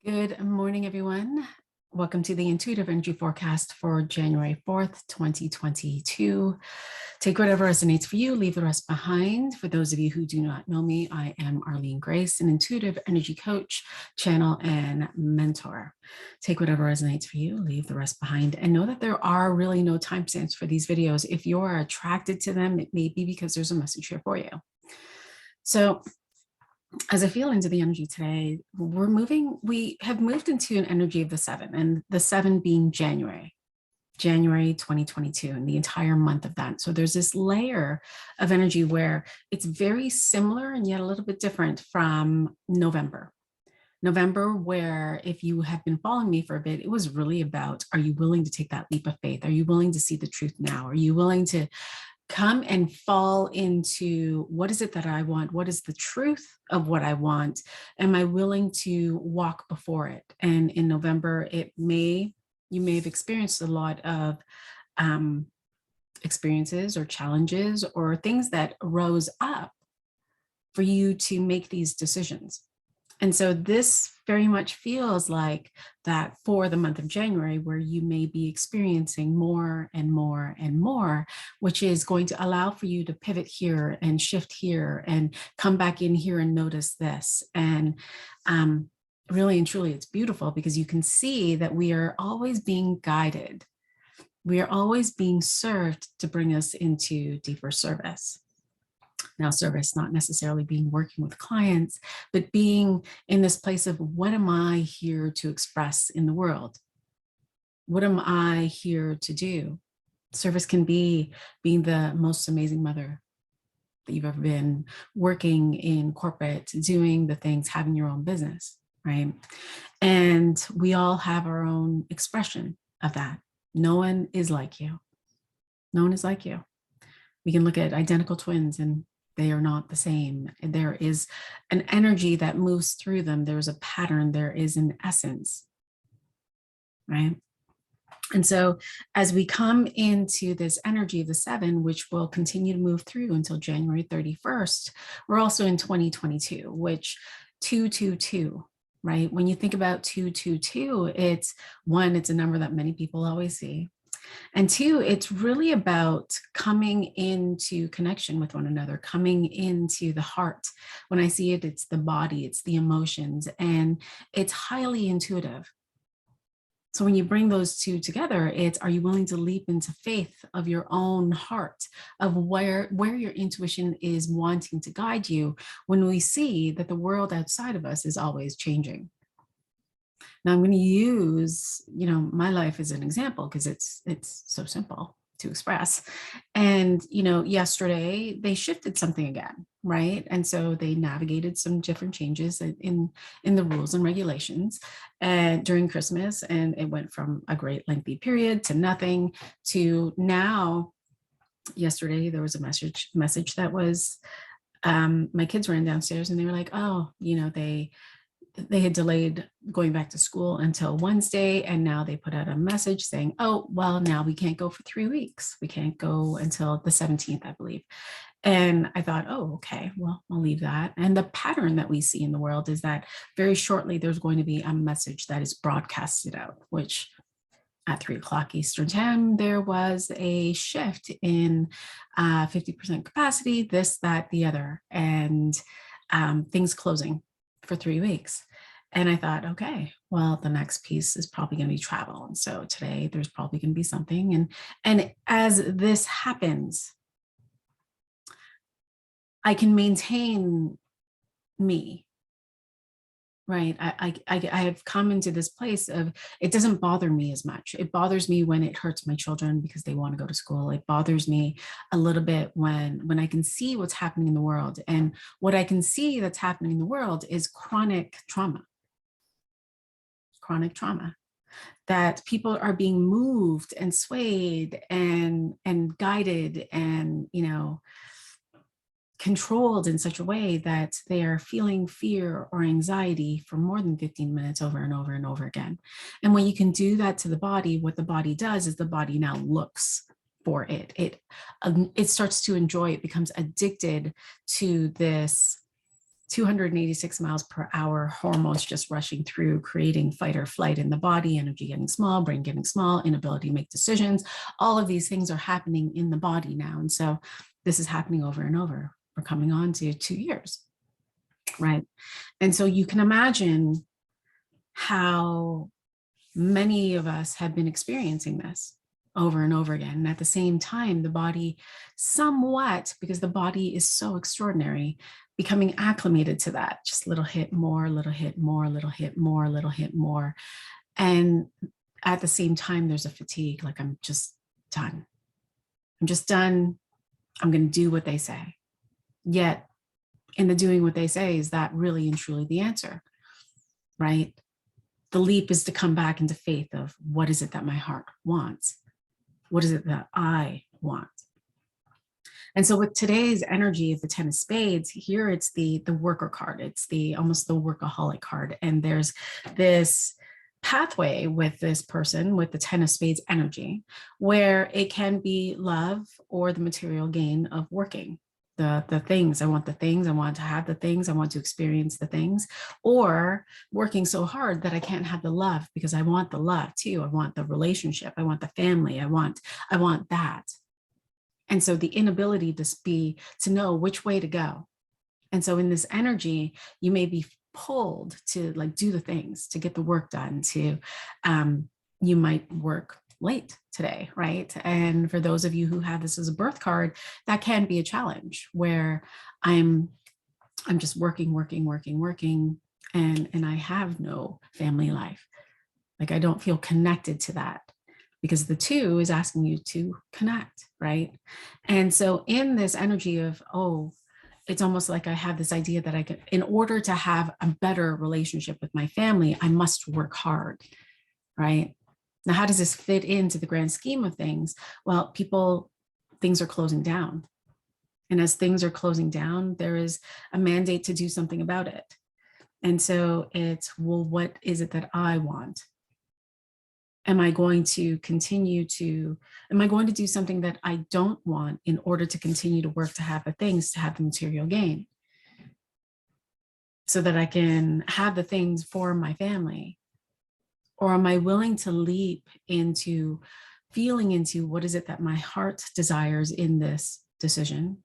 Good morning, everyone. Welcome to the Intuitive Energy Forecast for January 4th, 2022. Take whatever resonates for you, leave the rest behind. For those of you who do not know me, I am Arlene Grace, an intuitive energy coach, channel, and mentor. Take whatever resonates for you, leave the rest behind, and know that there are really no timestamps for these videos. If you are attracted to them, it may be because there's a message here for you. So, as I feel into the energy today, we have moved into an energy of the seven, and the seven being January 2022, and the entire month of that. So there's this layer of energy where it's very similar and yet a little bit different from November, where if you have been following me for a bit, it was really about, are you willing to take that leap of faith? Are you willing to see the truth now? Are you willing to come and fall into what is it that I want? What is the truth of what I want? Am I willing to walk before it? And in November, you may have experienced a lot of experiences or challenges or things that rose up for you to make these decisions. And so this very much feels like that for the month of January, where you may be experiencing more and more and more, which is going to allow for you to pivot here and shift here and come back in here and notice this. And really and truly, it's beautiful because you can see that we are always being guided. We are always being served to bring us into deeper service. Now, service not necessarily being working with clients, but being in this place of what am I here to express in the world? What am I here to do? Service can be being the most amazing mother that you've ever been, working in corporate, doing the things, having your own business, right? And we all have our own expression of that. No one is like you. No one is like you. We can look at identical twins and they are not the same. There is an energy that moves through them. There's a pattern. There is an essence, right? And so as we come into this energy of the seven, which will continue to move through until January 31st, we're also in 2022, which 222, right? When you think about 222, it's one, it's a number that many people always see. And two, it's really about coming into connection with one another, coming into the heart. When I see it, it's the body, it's the emotions, and it's highly intuitive. So when you bring those two together, it's, are you willing to leap into faith of your own heart, of where your intuition is wanting to guide you when we see that the world outside of us is always changing? Now I'm going to use, my life as an example because it's so simple to express. And, yesterday they shifted something again, right? And so they navigated some different changes in the rules and regulations and during Christmas. And it went from a great lengthy period to nothing to now. Yesterday, there was a message that was, my kids ran downstairs and they were like, oh, they had delayed going back to school until Wednesday. And now they put out a message saying, oh, well, now we can't go for 3 weeks. We can't go until the 17th, I believe. And I thought, oh, okay, well, I'll leave that. And the pattern that we see in the world is that very shortly, there's going to be a message that is broadcasted out, which at 3 o'clock Eastern time, there was a shift in 50% capacity, this, that, the other, and things closing for 3 weeks. And I thought, okay, well, the next piece is probably going to be travel. And so today there's probably going to be something. And as this happens, I can maintain me, right? I have come into this place of, it doesn't bother me as much. It bothers me when it hurts my children because they want to go to school. It bothers me a little bit when I can see what's happening in the world. And what I can see that's happening in the world is chronic trauma, that people are being moved and swayed and guided and, controlled in such a way that they are feeling fear or anxiety for more than 15 minutes over and over and over again. And when you can do that to the body, what the body does is the body now looks for it. It starts to enjoy, it becomes addicted to this 286 miles per hour, hormones just rushing through, creating fight or flight in the body, energy getting small, brain getting small, inability to make decisions. All of these things are happening in the body now. And so this is happening over and over. We're coming on to 2 years, right? And so you can imagine how many of us have been experiencing this over and over again. And at the same time, the body somewhat, because the body is so extraordinary, becoming acclimated to that, just little hit more, little hit more, little hit more, little hit more. And at the same time, there's a fatigue, like I'm just done. I'm just done. I'm going to do what they say. Yet in the doing what they say, is that really and truly the answer, right? The leap is to come back into faith of what is it that my heart wants? What is it that I want? And so with today's energy of the 10 of spades, here it's the worker card. It's the almost the workaholic card. And there's this pathway with this person with the 10 of spades energy, where it can be love or the material gain of working. The things, I want the things, I want to have the things, I want to experience the things, or working so hard that I can't have the love because I want the love too. I want the relationship, I want the family, I want that. And so the inability to know which way to go. And so in this energy, you may be pulled to like do the things, to get the work done, you might work late today, right? And for those of you who have this as a birth card, that can be a challenge where I'm just working, and I have no family life. Like I don't feel connected to that, because the 2 is asking you to connect, right? And so in this energy of, it's almost like I have this idea that I can, in order to have a better relationship with my family, I must work hard, right? Now, how does this fit into the grand scheme of things? Well, things are closing down. And as things are closing down, there is a mandate to do something about it. And so it's, well, what is it that I want? Am I going to do something that I don't want in order to continue to work to have the things, to have the material gain, so that I can have the things for my family? Or am I willing to leap into feeling into what is it that my heart desires in this decision?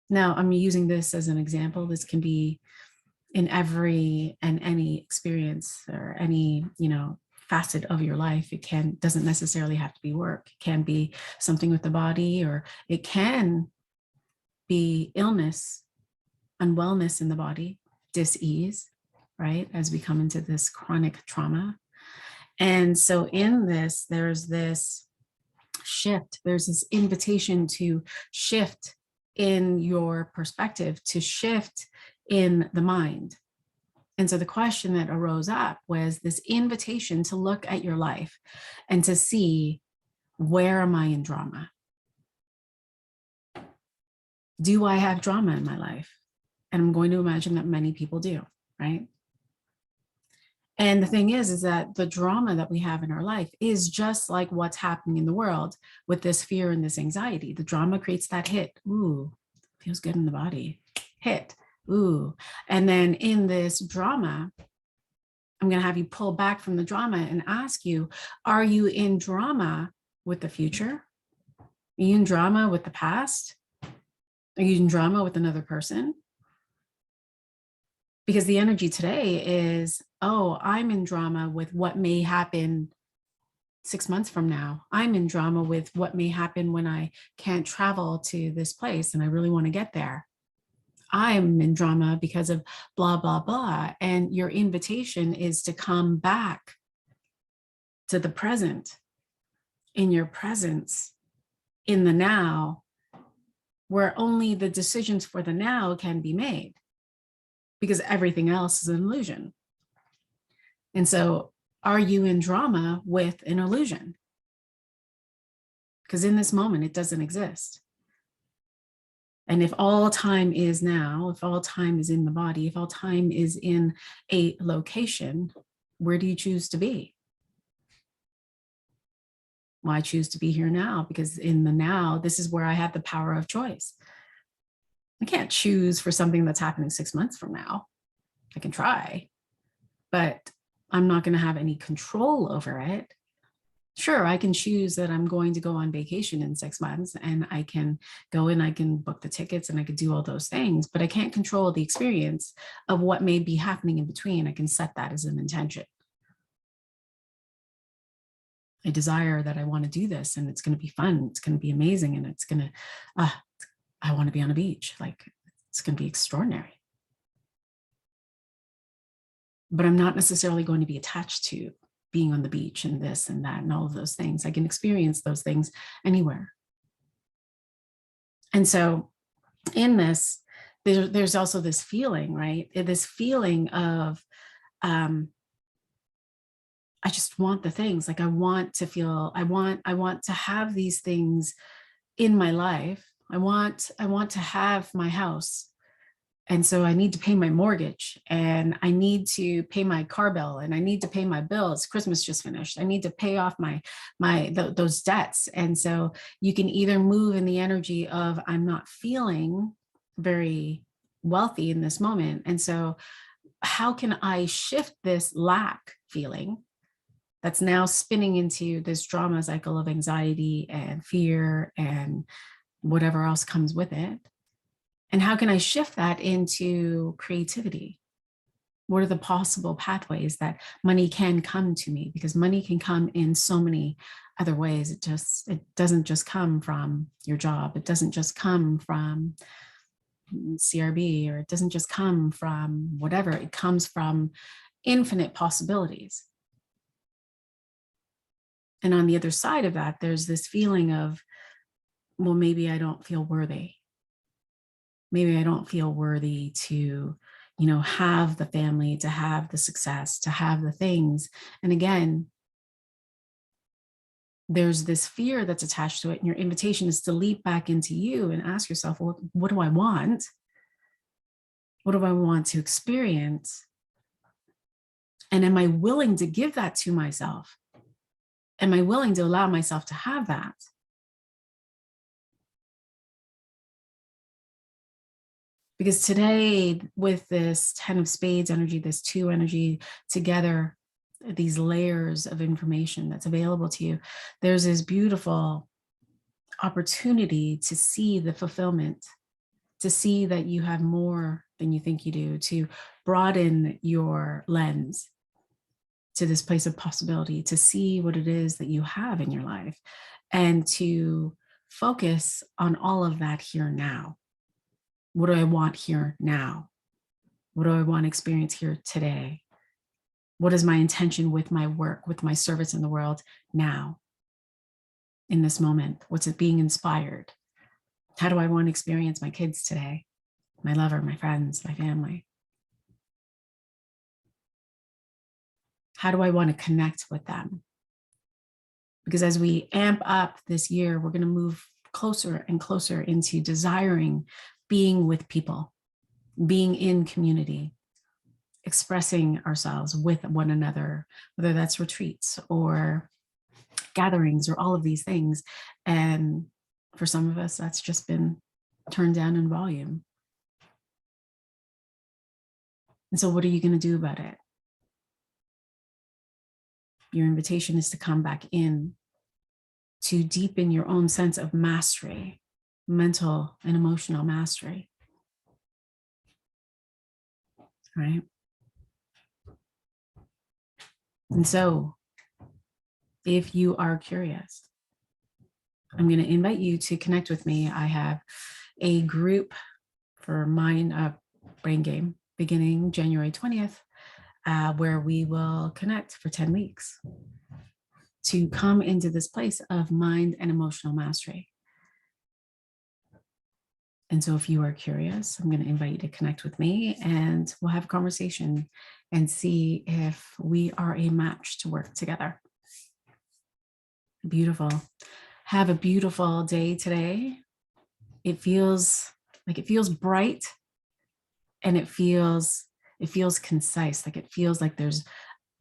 Now, I'm using this as an example. This can be in every and any experience or any, facet of your life. It doesn't necessarily have to be work. It can be something with the body, or it can be illness, unwellness in the body, dis-ease, right? As we come into this chronic trauma. And so in this, there's this shift, there's this invitation to shift in your perspective, to shift in the mind. And so the question that arose up was this invitation to look at your life and to see, where am I in drama? Do I have drama in my life? And I'm going to imagine that many people do, right? And the thing is that the drama that we have in our life is just like what's happening in the world with this fear and this anxiety. The drama creates that hit. Ooh, feels good in the body. Hit. Ooh. And then in this drama, I'm going to have you pull back from the drama and ask you, are you in drama with the future? Are you in drama with the past? Are you in drama with another person? Because the energy today is, I'm in drama with what may happen 6 months from now. I'm in drama with what may happen when I can't travel to this place and I really want to get there. I'm in drama because of blah, blah, blah. And your invitation is to come back to the present, in your presence, in the now, where only the decisions for the now can be made, because everything else is an illusion. And so, are you in drama with an illusion? Because in this moment, it doesn't exist. And if all time is now, if all time is in the body, if all time is in a location, where do you choose to be? Well, I choose to be here now, because in the now, this is where I have the power of choice. I can't choose for something that's happening 6 months from now. I can try, but I'm not going to have any control over it. Sure, I can choose that I'm going to go on vacation in 6 months, and I can go and I can book the tickets and I could do all those things, but I can't control the experience of what may be happening in between. I can set that as an intention. I desire that I want to do this, and it's going to be fun. It's going to be amazing. And it's going to, I want to be on a beach. Like, it's going to be extraordinary. But I'm not necessarily going to be attached to being on the beach and this and that and all of those things. I can experience those things anywhere. And so in this, there's also this feeling, right? This feeling of, I just want the things. Like, I want to feel, I want to have these things in my life. I want to have my house. And so I need to pay my mortgage, and I need to pay my car bill, and I need to pay my bills. Christmas just finished. I need to pay off those debts. And so you can either move in the energy of, I'm not feeling very wealthy in this moment. And so how can I shift this lack feeling that's now spinning into this drama cycle of anxiety and fear and whatever else comes with it? And how can I shift that into creativity? What are the possible pathways that money can come to me? Because money can come in so many other ways. It doesn't just come from your job. It doesn't just come from CRB, or it doesn't just come from whatever. It comes from infinite possibilities. And on the other side of that, there's this feeling of, well, maybe I don't feel worthy. Maybe I don't feel worthy to, have the family, to have the success, to have the things. And again, there's this fear that's attached to it. And your invitation is to leap back into you and ask yourself, well, what do I want? What do I want to experience? And am I willing to give that to myself? Am I willing to allow myself to have that? Because today, with this 10 of spades energy, this 2 energy together, these layers of information that's available to you, there's this beautiful opportunity to see the fulfillment, to see that you have more than you think you do, to broaden your lens to this place of possibility, to see what it is that you have in your life, and to focus on all of that here now. What do I want here now? What do I want to experience here today? What is my intention with my work, with my service in the world now, in this moment? What's it being inspired? How do I want to experience my kids today? My lover, my friends, my family? How do I want to connect with them? Because as we amp up this year, we're going to move closer and closer into desiring being with people, being in community, expressing ourselves with one another, whether that's retreats or gatherings or all of these things. And for some of us, that's just been turned down in volume. And so what are you going to do about it? Your invitation is to come back in, to deepen your own sense of mastery, mental and emotional mastery. Right? And so if you are curious, I'm going to invite you to connect with me. I have a group for Brain Game beginning January 20th, where we will connect for 10 weeks to come into this place of mind and emotional mastery. And so if you are curious, I'm going to invite you to connect with me, and we'll have a conversation and see if we are a match to work together. Beautiful. Have a beautiful day today. It feels bright, and it feels concise. Like, it feels like there's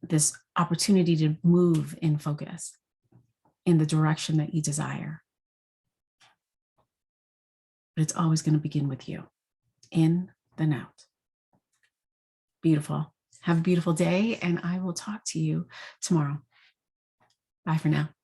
this opportunity to move in focus in the direction that you desire. But it's always going to begin with you. in, then out. Beautiful. Have a beautiful day, and I will talk to you tomorrow. Bye for now.